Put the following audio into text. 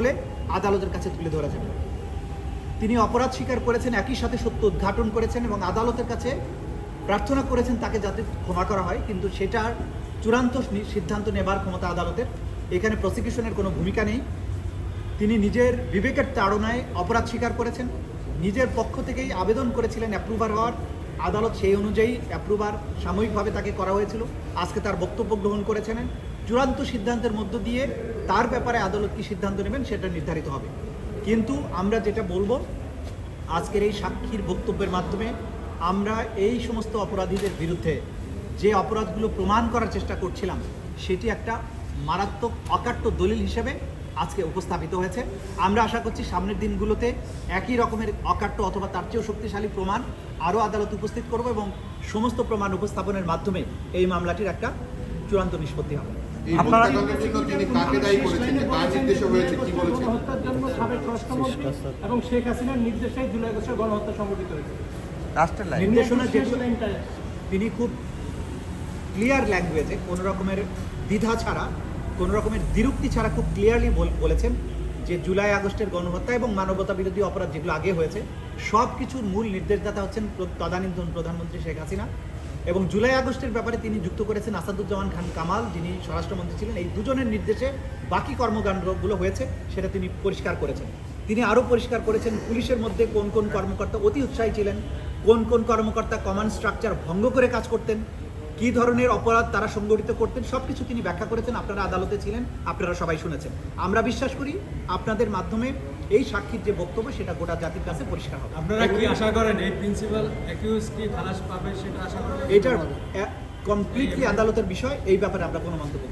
বলে আদালতের কাছে তুলে ধরা যাবে। তিনি অপরাধ স্বীকার করেছেন, একই সাথে সত্য উদ্ঘাটন করেছেন এবং আদালতের কাছে প্রার্থনা করেছেন তাকে যাতে ক্ষমা করা হয়, কিন্তু সেটার চূড়ান্ত সিদ্ধান্ত নেবার ক্ষমতা আদালতের। এখানে প্রসিকিউশনের কোনো ভূমিকা নেই। তিনি নিজের বিবেকের তাড়নায় অপরাধ স্বীকার করেছেন, নিজের পক্ষ থেকেই আবেদন করেছিলেন অ্যাপ্রুভার হওয়ার। আদালত সেই অনুযায়ী অ্যাপ্রুভার সাময়িকভাবে তাকে করা হয়েছিল। আজকে তার বক্তব্য গ্রহণ করেছেন। চূড়ান্ত সিদ্ধান্তের মধ্য দিয়ে তার ব্যাপারে আদালত কী সিদ্ধান্ত নেবেন সেটা নির্ধারিত হবে। কিন্তু আমরা যেটা বলবো, আজকের এই সাক্ষীর বক্তব্যের মাধ্যমে আমরা এই সমস্ত অপরাধীদের বিরুদ্ধে যে অপরাধগুলো প্রমাণ করার চেষ্টা করছিলাম সেটি একটা মারাত্মক অকাট্য দলিল হিসেবে আজকে উপস্থাপিত হয়েছে। আমরা আশা করছি সামনের দিনগুলোতে একই রকমের অকাট্য অথবা তার চেয়েও শক্তিশালী প্রমাণ আরও আদালত উপস্থিত করব এবং সমস্ত প্রমাণ উপস্থাপনের মাধ্যমে এই মামলাটির একটা চূড়ান্ত নিষ্পত্তি হবে। এবং শেখ হাসিনার নির্দেশে জুলাই আগস্টের গণহত্যা সংঘটিত হয়েছে। নির্দেশনা তিনি খুব ক্লিয়ার ল্যাঙ্গুয়েজে, কোনো রকমের দ্বিধা ছাড়া, কোনো রকমের দ্বিরুক্তি ছাড়া খুব ক্লিয়ারলি বলেছেন যে জুলাই আগস্টের গণহত্যা এবং মানবতা বিরোধী অপরাধ যেগুলো আগে হয়েছে সব কিছুর মূল নির্দেশদাতা হচ্ছেন তদানীন্তন প্রধানমন্ত্রী শেখ হাসিনা। এবং জুলাই আগস্টের ব্যাপারে তিনি যুক্ত করেছেন আসাদুজ্জামান খান কামাল, যিনি স্বরাষ্ট্রমন্ত্রী ছিলেন। এই দুজনের নির্দেশে বাকি কর্মকাণ্ডগুলো হয়েছে সেটা তিনি পরিষ্কার করেছেন। তিনি আরও পরিষ্কার করেছেন পুলিশের মধ্যে কোন কোন কর্মকর্তা অতি উৎসাহী ছিলেন, কোন কোন কর্মকর্তা কমান্ড স্ট্রাকচার ভঙ্গ করে কাজ করতেন, কী ধরনের অপরাধ তারা সংগঠিত করতেন, সব কিছু তিনি ব্যাখ্যা করেছেন। আপনারা আদালতে ছিলেন, আপনারা সবাই শুনেছেন। আমরা বিশ্বাস করি আপনাদের মাধ্যমে এই সাক্ষীর যে বক্তব্য সেটা গোটা জাতির কাছে পরিষ্কার হবে। আপনারা কি আশা করেন এই প্রিন্সিপাল অ্যাকিউজ কি খালাস পাবে সেটা আশা করেন? এটার কমপ্লিটলি আদালতের বিষয়, এই ব্যাপারে আমরা কোনো মন্তব্য